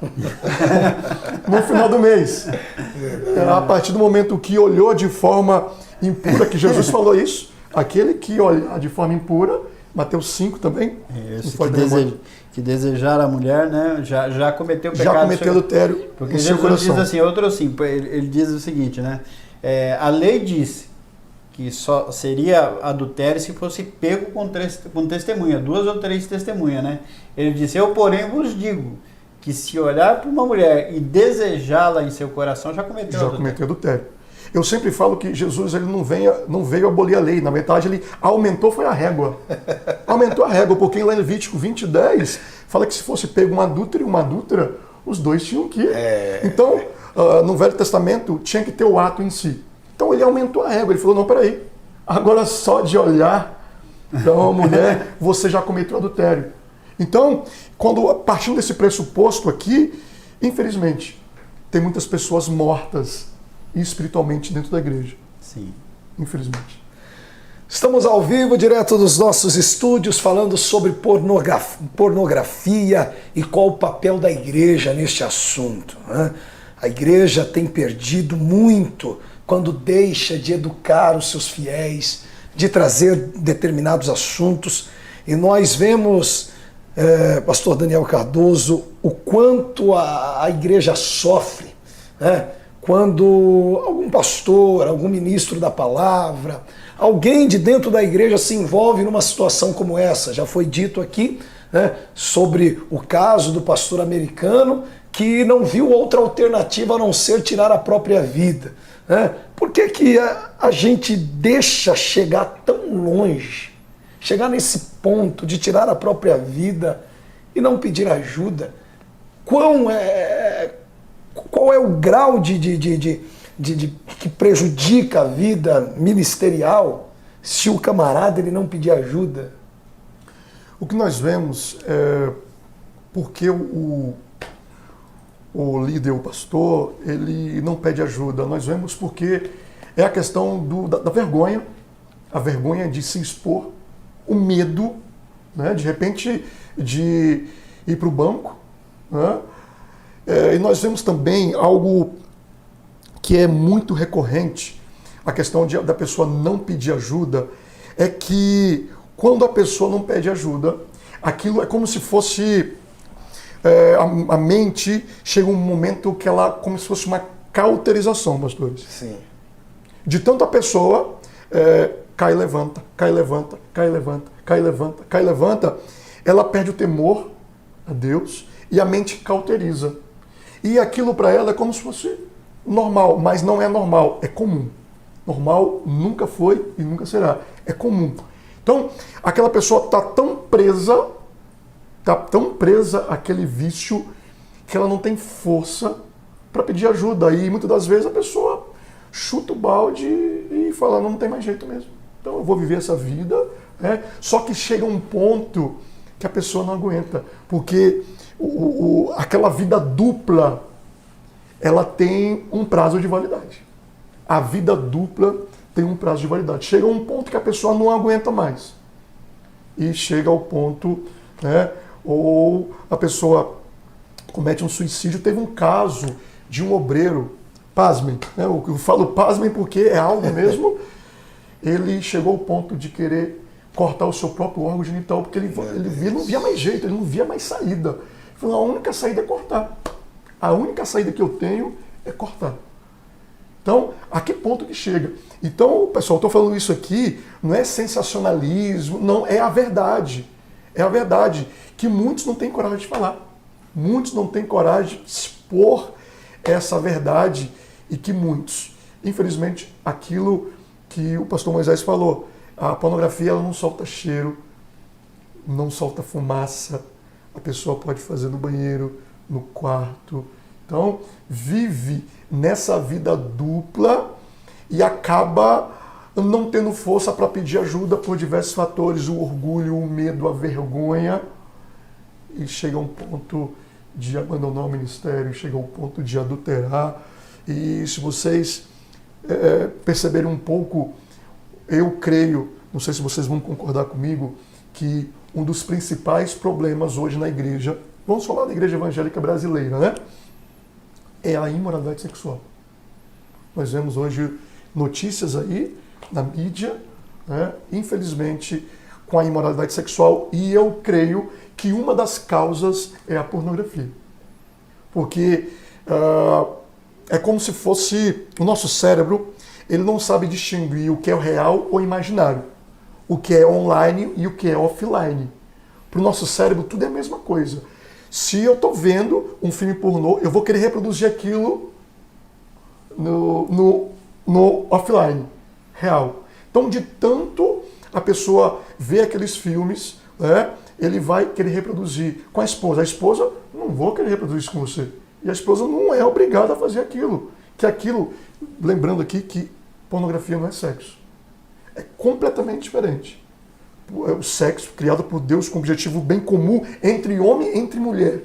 no final do mês. A partir do momento que olhou de forma impura, que Jesus falou isso, aquele que olha de forma impura, Mateus 5 também, Esse que desejar a mulher, né, já cometeu o pecado. Já cometeu adultério. Porque Jesus diz assim, ele diz o seguinte, né, a lei disse que só seria adultério se fosse pego com testemunha, 2 ou 3 testemunhas, né? Ele disse, eu porém vos digo que se olhar para uma mulher e desejá-la em seu coração, já cometeu adultério. Eu sempre falo que Jesus ele não veio abolir a lei, na verdade ele aumentou foi a régua. Aumentou a régua, porque lá em Levítico 20:10 fala que se fosse pego um adúltero e uma adúltera, os dois tinham que ir. Então, no Velho Testamento tinha que ter o ato em si. Então ele aumentou a régua, ele falou, não, peraí, agora só de olhar para uma mulher, você já cometeu adultério. Então, partindo desse pressuposto aqui, infelizmente, tem muitas pessoas mortas espiritualmente dentro da igreja. Sim. Infelizmente. Estamos ao vivo, direto dos nossos estúdios, falando sobre pornografia e qual o papel da igreja neste assunto, né? A igreja tem perdido muito quando deixa de educar os seus fiéis, de trazer determinados assuntos. E nós vemos, pastor Daniel Cardoso, o quanto a igreja sofre, né? Quando algum pastor, algum ministro da palavra, alguém de dentro da igreja se envolve numa situação como essa. Já foi dito aqui, né, sobre o caso do pastor americano que não viu outra alternativa a não ser tirar a própria vida. Por que a gente deixa chegar tão longe, chegar nesse ponto de tirar a própria vida e não pedir ajuda? Qual é o grau que prejudica a vida ministerial se o camarada ele não pedir ajuda? O que nós vemos é porque o líder, o pastor, ele não pede ajuda. Nós vemos porque é a questão da vergonha, a vergonha de se expor, o medo, né, de repente, de ir para o banco. Né? E nós vemos também algo que é muito recorrente, a questão da pessoa não pedir ajuda, é que quando a pessoa não pede ajuda, aquilo é como se fosse... a mente chega um momento que ela, como se fosse uma cauterização, pastores. Sim. De tanto a pessoa cai, levanta, cai, levanta, cai, levanta, cai, levanta, cai, levanta, ela perde o temor a Deus e a mente cauteriza. E aquilo para ela é como se fosse normal, mas não é normal, é comum. Normal nunca foi e nunca será, é comum. Então, aquela pessoa está tão presa àquele vício que ela não tem força para pedir ajuda. E muitas das vezes a pessoa chuta o balde e fala, não tem mais jeito mesmo. Então eu vou viver essa vida. Só que chega um ponto que a pessoa não aguenta. Porque aquela vida dupla, ela tem um prazo de validade. A vida dupla tem um prazo de validade. Chega um ponto que a pessoa não aguenta mais. E chega ao ponto... ou a pessoa comete um suicídio. Teve um caso de um obreiro, pasmem, eu falo pasmem porque é algo mesmo, ele chegou ao ponto de querer cortar o seu próprio órgão genital, porque ele não via mais jeito, ele não via mais saída. Ele falou, a única saída é cortar. A única saída que eu tenho é cortar. Então, a que ponto que chega? Então, pessoal, estou falando isso aqui, não é sensacionalismo, não, é a verdade. É a verdade que muitos não têm coragem de falar. Muitos não têm coragem de expor essa verdade e que muitos, infelizmente, aquilo que o pastor Moisés falou, a pornografia ela não solta cheiro, não solta fumaça, a pessoa pode fazer no banheiro, no quarto. Então, vive nessa vida dupla e acaba não tendo força para pedir ajuda por diversos fatores, o orgulho, o medo, a vergonha, e chega a um ponto de abandonar o ministério, chega ao ponto de adulterar. E se vocês perceberem um pouco, eu creio, não sei se vocês vão concordar comigo, que um dos principais problemas hoje na igreja, vamos falar da igreja evangélica brasileira, né? É a imoralidade sexual. Nós vemos hoje notícias aí na mídia, né? Infelizmente, com a imoralidade sexual, e eu creio que uma das causas é a pornografia. Porque é como se fosse o nosso cérebro, ele não sabe distinguir o que é o real ou imaginário, o que é online e o que é offline. Para o nosso cérebro, tudo é a mesma coisa. Se eu estou vendo um filme pornô, eu vou querer reproduzir aquilo no offline, real. Então, de tanto a pessoa vê aqueles filmes, né, ele vai querer reproduzir com a esposa. A esposa, não vou querer reproduzir isso com você. E a esposa não é obrigada a fazer aquilo. Que aquilo, lembrando aqui que pornografia não é sexo. É completamente diferente. É o sexo criado por Deus com um objetivo bem comum entre homem e entre mulher.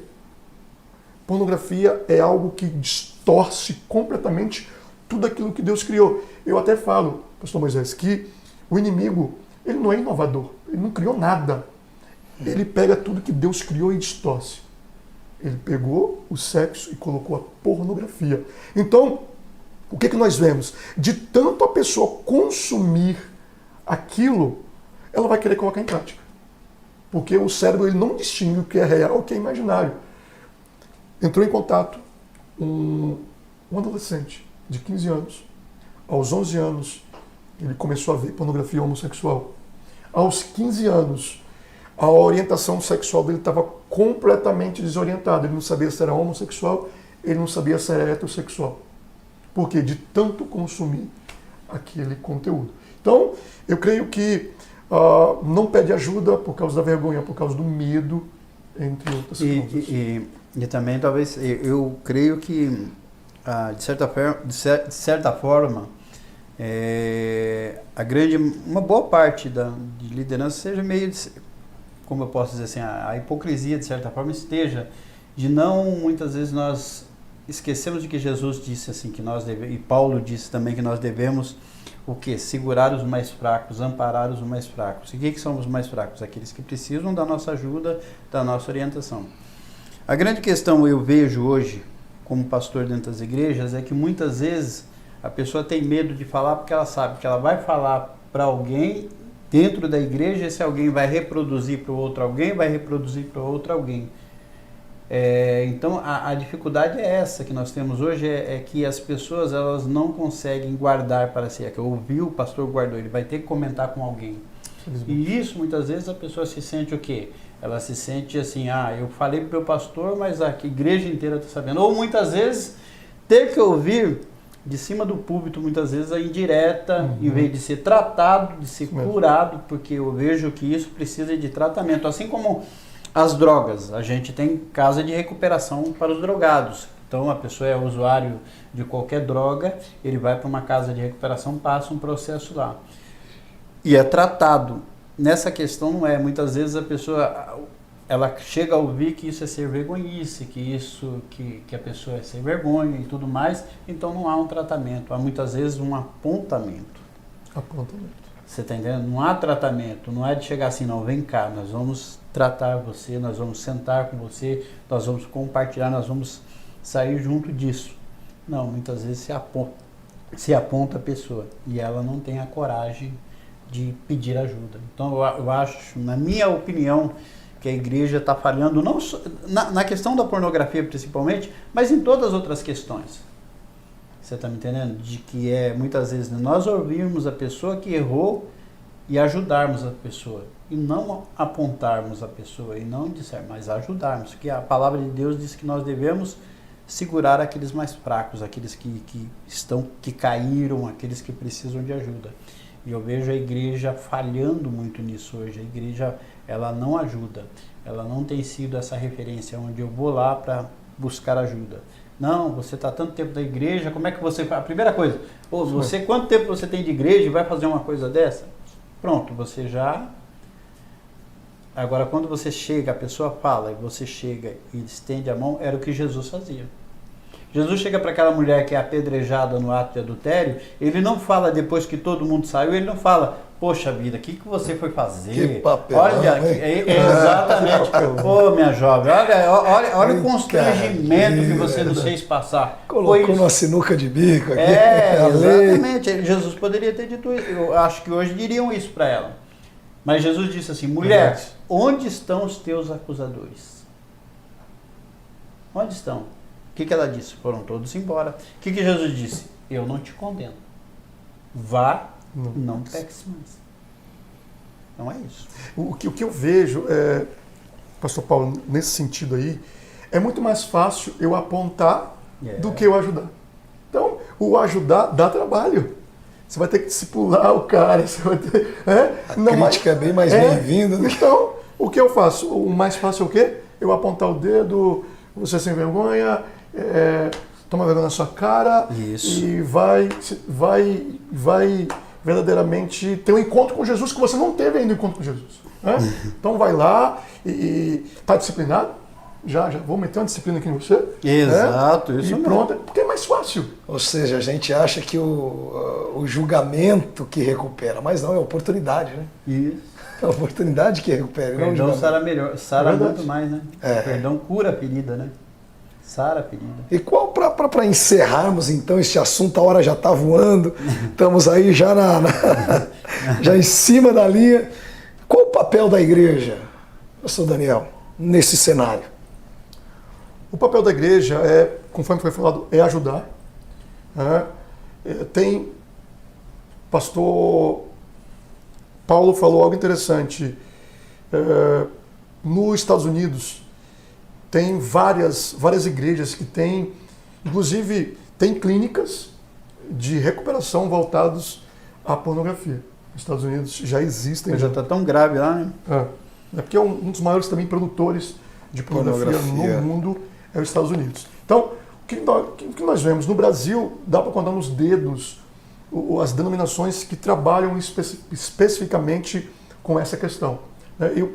Pornografia é algo que distorce completamente tudo aquilo que Deus criou. Eu até falo, pastor Moisés, que o inimigo, ele não é inovador, ele não criou nada. Ele pega tudo que Deus criou e distorce. Ele pegou o sexo e colocou a pornografia. Então, o que nós vemos? De tanto a pessoa consumir aquilo, ela vai querer colocar em prática. Porque o cérebro ele não distingue o que é real e o que é imaginário. Entrou em contato um adolescente de 15 anos. Aos 11 anos, ele começou a ver pornografia homossexual. Aos 15 anos, a orientação sexual dele estava completamente desorientada. Ele não sabia se era homossexual, ele não sabia se era heterossexual. Por quê? De tanto consumir aquele conteúdo. Então, eu creio que não pede ajuda por causa da vergonha, por causa do medo, entre outras coisas. E também, talvez, eu creio que, de certa forma, uma boa parte de liderança seja meio, como eu posso dizer assim, a hipocrisia, de certa forma, esteja de não, muitas vezes, nós esquecemos de que Jesus disse assim, que nós devemos, e Paulo disse também que nós devemos o quê? Segurar os mais fracos, amparar os mais fracos. E o que são os mais fracos? Aqueles que precisam da nossa ajuda, da nossa orientação. A grande questão eu vejo hoje, como pastor dentro das igrejas, é que muitas vezes a pessoa tem medo de falar porque ela sabe que ela vai falar para alguém dentro da igreja, esse alguém vai reproduzir para o outro alguém, vai reproduzir para o outro alguém. Então a dificuldade é essa que nós temos hoje, é que as pessoas elas não conseguem guardar para si. É que eu ouvi o pastor guardou, ele vai ter que comentar com alguém. E isso muitas vezes a pessoa se sente o quê? Ela se sente assim, eu falei para o meu pastor, mas a igreja inteira está sabendo. Ou muitas vezes ter que ouvir de cima do púlpito, muitas vezes a indireta, em vez de ser tratado, de ser curado, porque eu vejo que isso precisa de tratamento. Assim como as drogas, a gente tem casa de recuperação para os drogados. Então a pessoa é usuário de qualquer droga, ele vai para uma casa de recuperação, passa um processo lá. E é tratado. Nessa questão não é, muitas vezes a pessoa, ela chega a ouvir que isso é ser vergonhice, que a pessoa é sem vergonha e tudo mais, então não há um tratamento, há muitas vezes um apontamento. Apontamento. Você está entendendo? Não há tratamento, não é de chegar assim, não, vem cá, nós vamos tratar você, nós vamos sentar com você, nós vamos compartilhar, nós vamos sair junto disso. Não, muitas vezes se aponta a pessoa e ela não tem a coragem de pedir ajuda. Então eu acho, na minha opinião, que a igreja está falhando, não só, na questão da pornografia principalmente, mas em todas as outras questões. Você está me entendendo? De que muitas vezes nós ouvirmos a pessoa que errou e ajudarmos a pessoa. E não apontarmos a pessoa e não disser, mas ajudarmos. Porque a palavra de Deus diz que nós devemos segurar aqueles mais fracos, aqueles que caíram, aqueles que precisam de ajuda. E eu vejo a igreja falhando muito nisso hoje. A igreja, ela não ajuda. Ela não tem sido essa referência onde eu vou lá para buscar ajuda. Não, você está tanto tempo da igreja, como é que você faz? A primeira coisa, quanto tempo você tem de igreja e vai fazer uma coisa dessa? Pronto, você já Agora, quando você chega, a pessoa fala, e você chega e estende a mão, era o que Jesus fazia. Jesus chega para aquela mulher que é apedrejada no ato de adultério, ele não fala depois que todo mundo saiu, ele não fala, poxa vida, o que você foi fazer? Que papelão, olha, exatamente. Ô, minha jovem, olha o constrangimento que você nos fez passar. Colocou numa sinuca de bico aqui. Exatamente. Jesus poderia ter dito isso. Eu acho que hoje diriam isso para ela. Mas Jesus disse assim, mulher, onde estão os teus acusadores? Onde estão? O que ela disse? Foram todos embora. O que Jesus disse? Eu não te condeno. Vá, não peques mais. Então é isso. O que eu vejo, Pastor Paulo, nesse sentido aí, é muito mais fácil eu apontar do que eu ajudar. Então, o ajudar dá trabalho. Você vai ter que discipular o cara. Você vai ter, a crítica é bem mais bem-vinda. Né? Então, o que eu faço? O mais fácil é o quê? Eu apontar o dedo, você sem vergonha, toma vergonha na sua cara. Isso. E vai verdadeiramente ter um encontro com Jesus que você não teve ainda um encontro com Jesus. Né? Então vai lá e está disciplinado. Já vou meter uma disciplina aqui em você. Exato, isso e mesmo. pronto, porque é mais fácil. Ou seja, a gente acha que o julgamento que recupera, mas não, é a oportunidade, né? Isso. É a oportunidade que recupera. Perdão sara melhor, sara muito mais, né? É. Perdão cura a ferida, né? Sara a ferida. E qual, para encerrarmos então este assunto, a hora já está voando, estamos aí já, já em cima da linha. Qual o papel da igreja, pastor Daniel, nesse cenário? O papel da igreja conforme foi falado, é ajudar. Tem pastor Paulo falou algo interessante. Nos Estados Unidos tem várias igrejas que têm, inclusive, tem clínicas de recuperação voltados à pornografia. Nos Estados Unidos já existem. Já está tão grave lá, né? É porque é um dos maiores também produtores de pornografia no mundo é os Estados Unidos. Então, o que nós vemos no Brasil, dá para contar nos dedos as denominações que trabalham especificamente com essa questão.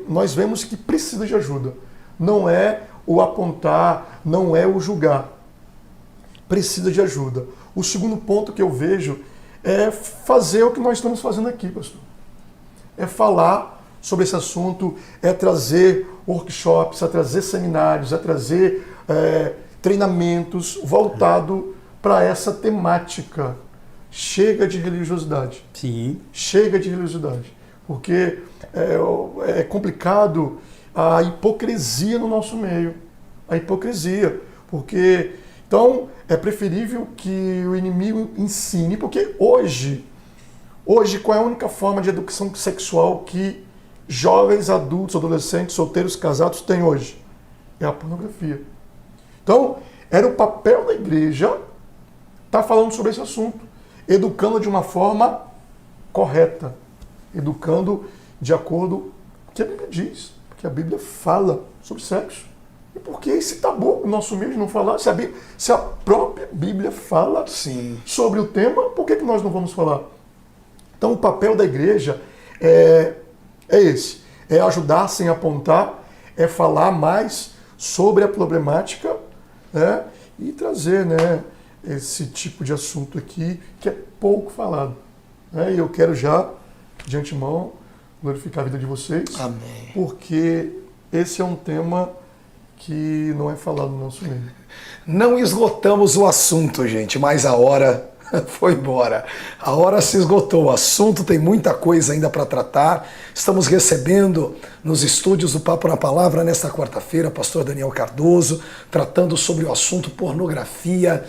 Nós vemos que precisa de ajuda. Não é o apontar, não é o julgar. Precisa de ajuda. O segundo ponto que eu vejo é fazer o que nós estamos fazendo aqui, pastor. É falar sobre esse assunto, é trazer workshops, é trazer seminários, é trazer treinamentos voltado para essa temática. Chega de religiosidade. Sim. Chega de religiosidade. Porque é complicado a hipocrisia no nosso meio. A hipocrisia. Porque, então, é preferível que o inimigo ensine, porque hoje, qual é a única forma de educação sexual que jovens, adultos, adolescentes, solteiros, casados têm hoje? É a pornografia. Então, era o papel da igreja estar falando sobre esse assunto, educando de uma forma correta, educando de acordo com o que a Bíblia diz, porque a Bíblia fala sobre sexo. E por que esse tabu no nosso meio de não falar? Se a própria Bíblia fala sobre o tema, por que nós não vamos falar? Então, o papel da igreja é esse, é ajudar sem apontar, é falar mais sobre a problemática, e trazer esse tipo de assunto aqui que é pouco falado. E eu quero já, de antemão, glorificar a vida de vocês. Amém. Porque esse é um tema que não é falado no nosso meio. Não esgotamos o assunto, gente, mas a hora foi embora. A hora se esgotou. O assunto tem muita coisa ainda para tratar. Estamos recebendo nos estúdios do Papo na Palavra, nesta quarta-feira, pastor Daniel Cardoso, tratando sobre o assunto pornografia,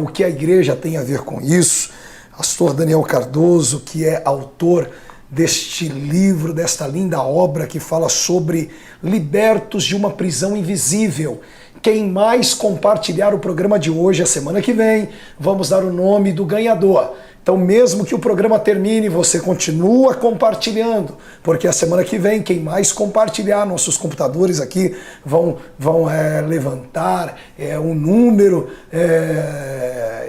o que a igreja tem a ver com isso. Pastor Daniel Cardoso, que é autor deste livro, desta linda obra que fala sobre libertos de uma prisão invisível. Quem mais compartilhar o programa de hoje, a semana que vem, vamos dar o nome do ganhador. Então, mesmo que o programa termine, você continua compartilhando, porque a semana que vem, quem mais compartilhar, nossos computadores aqui vão levantar um número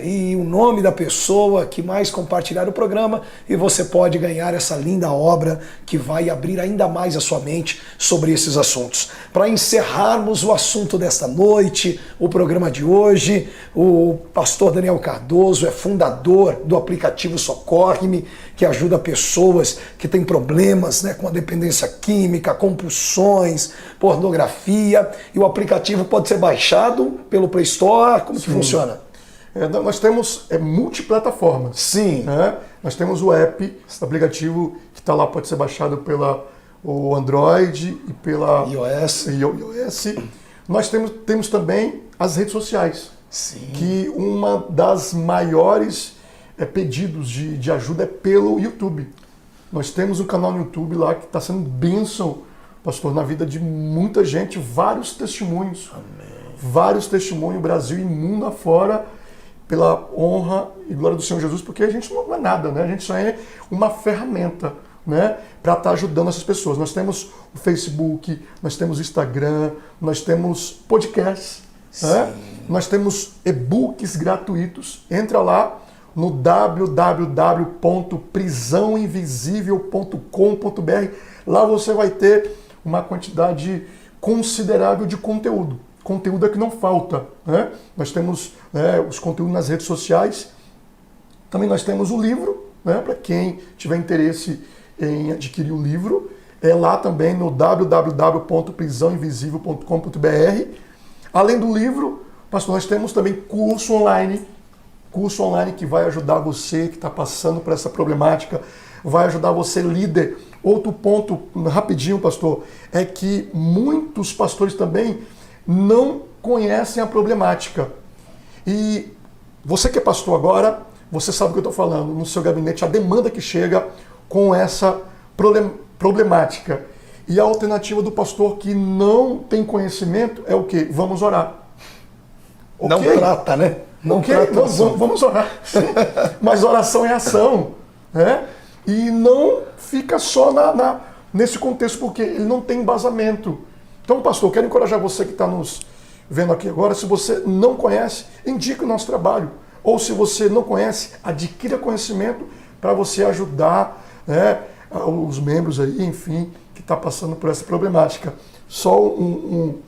e o nome da pessoa que mais compartilhar o programa, e você pode ganhar essa linda obra que vai abrir ainda mais a sua mente sobre esses assuntos. Para encerrarmos o assunto desta noite, o programa de hoje, o pastor Daniel Cardoso é fundador do aplicativo Socorre-me, que ajuda pessoas que têm problemas, né, com a dependência química, compulsões, pornografia, e o aplicativo pode ser baixado pelo Play Store. Como que funciona? Nós temos multiplataformas. Sim. Né? Nós temos o app, esse aplicativo que está lá, pode ser baixado pela o Android e pela iOS. Nós temos também as redes sociais. Sim. Que uma das maiores pedidos de ajuda é pelo YouTube. Nós temos um canal no YouTube lá que está sendo bênção, pastor, na vida de muita gente, vários testemunhos. Amém. Vários testemunhos, Brasil e mundo afora, pela honra e glória do Senhor Jesus, porque a gente não é nada, né? A gente só é uma ferramenta, né, para estar ajudando essas pessoas. Nós temos o Facebook, nós temos o Instagram, nós temos podcasts, né? Nós temos e-books gratuitos. Entra lá no www.prisãoinvisível.com.br. Lá você vai ter uma quantidade considerável de conteúdo. Conteúdo é que não falta, né? Nós temos os conteúdos nas redes sociais. Também nós temos o livro, né? Para quem tiver interesse em adquirir o livro, é lá também no www.prisãoinvisível.com.br. Além do livro, pastor, nós temos também curso online que vai ajudar você que está passando por essa problemática, vai ajudar você, líder. Outro ponto, rapidinho, pastor, é que muitos pastores também não conhecem a problemática. E você que é pastor agora, você sabe o que eu estou falando, no seu gabinete, a demanda que chega com essa problemática. E a alternativa do pastor que não tem conhecimento é o quê? Vamos orar. Não trata, né? Não trata. Vamos orar. Mas oração é ação. Né? E não fica só nesse contexto, porque ele não tem embasamento. Então, pastor, eu quero encorajar você que está nos vendo aqui agora. Se você não conhece, indique o nosso trabalho. Ou se você não conhece, adquira conhecimento para você ajudar, né, os membros aí, enfim, que está passando por essa problemática. Só um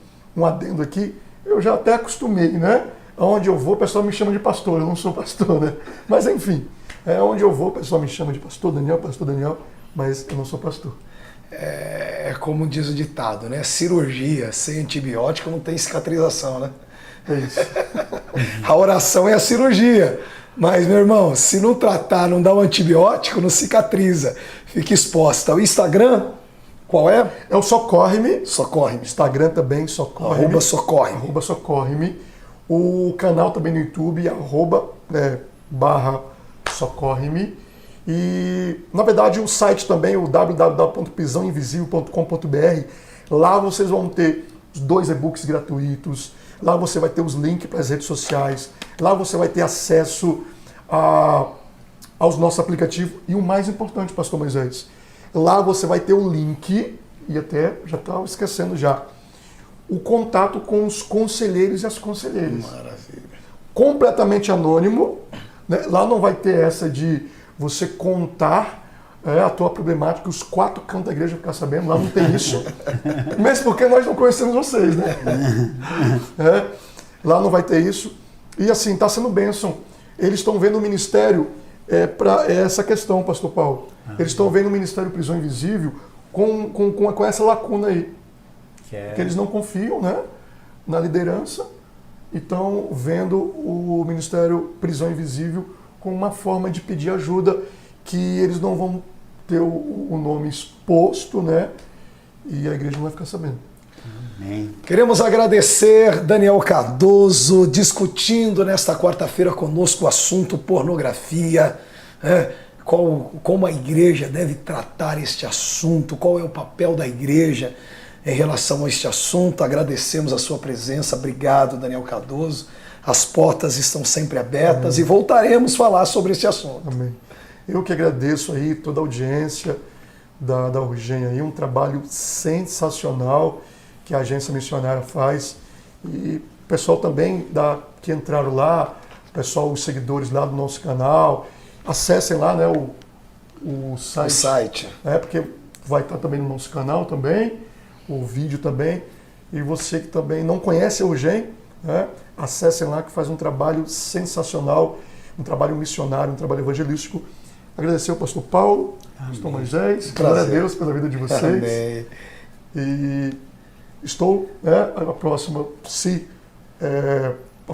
adendo aqui, eu já até acostumei, né? Onde eu vou, o pessoal me chama de pastor, eu não sou pastor, né? Mas enfim, onde eu vou, o pessoal me chama de pastor Daniel, mas eu não sou pastor. É como diz o ditado, né? Cirurgia sem antibiótico não tem cicatrização, né? É isso. A oração é a cirurgia. Mas, meu irmão, se não tratar, não dar um antibiótico, não cicatriza. Fica exposta. O Instagram, qual é? É o Socorre-me. Socorre-me. Instagram também, Socorre-me. @socorre-me. @socorre-me. O canal também no YouTube, /Socorre-me. E, na verdade, o site também, o www.prisãoinvisível.com.br. Lá vocês vão ter os 2 e-books gratuitos. Lá você vai ter os links para as redes sociais. Lá você vai ter acesso aos nossos aplicativos. E o mais importante, pastor Moisés, lá você vai ter o link, e até já estava esquecendo já, o contato com os conselheiros e as conselheiras. Maravilha. Completamente anônimo. Né? Lá não vai ter essa de você contar a tua problemática, os 4 cantos da igreja ficar sabendo. Lá não tem isso. Mesmo porque nós não conhecemos vocês, né? Lá não vai ter isso. E assim, está sendo bênção. Eles estão vendo o ministério para essa questão, pastor Paulo. Eles estão vendo o ministério Prisão Invisível com essa lacuna aí. Que eles não confiam, né, na liderança e estão vendo o ministério Prisão Invisível como uma forma de pedir ajuda, que eles não vão ter o nome exposto, né, e a igreja não vai ficar sabendo. Amém. Queremos agradecer Daniel Cardoso discutindo nesta quarta-feira conosco o assunto pornografia, como a igreja deve tratar este assunto, qual é o papel da igreja em relação a este assunto. Agradecemos a sua presença. Obrigado, Daniel Cardoso. As portas estão sempre abertas. Amém. E voltaremos a falar sobre esse assunto. Amém. Eu que agradeço aí toda a audiência da Urgem aí, um trabalho sensacional que a agência missionária faz. E o pessoal também que entraram lá, pessoal, os seguidores lá do nosso canal. Acessem lá, né, o site. O site. Porque vai estar também no nosso canal também, o vídeo também. E você que também não conhece a UGEM, né, acessem lá que faz um trabalho sensacional, um trabalho missionário, um trabalho evangelístico. Agradecer ao pastor Paulo, pastor Moisés, glória a Deus pela vida de vocês. Amém. E estou, a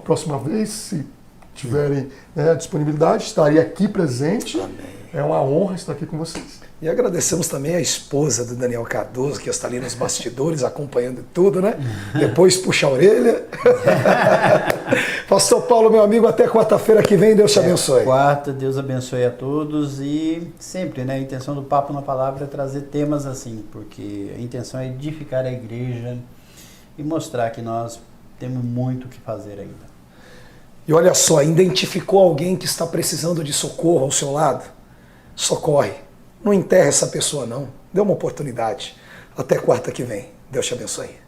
próxima vez, se tiverem disponibilidade, estarei aqui presente. Amém. É uma honra estar aqui com vocês. E agradecemos também a esposa do Daniel Cardoso, que está ali nos bastidores, acompanhando tudo, né? Depois puxa a orelha. Pastor Paulo, meu amigo, até quarta-feira que vem, Deus te abençoe. Quarta, Deus abençoe a todos e sempre, né? A intenção do Papo na Palavra é trazer temas assim, porque a intenção é edificar a igreja e mostrar que nós temos muito o que fazer ainda. E olha só, identificou alguém que está precisando de socorro ao seu lado? Socorre. Não enterre essa pessoa, não. Dê uma oportunidade. Até quarta que vem. Deus te abençoe.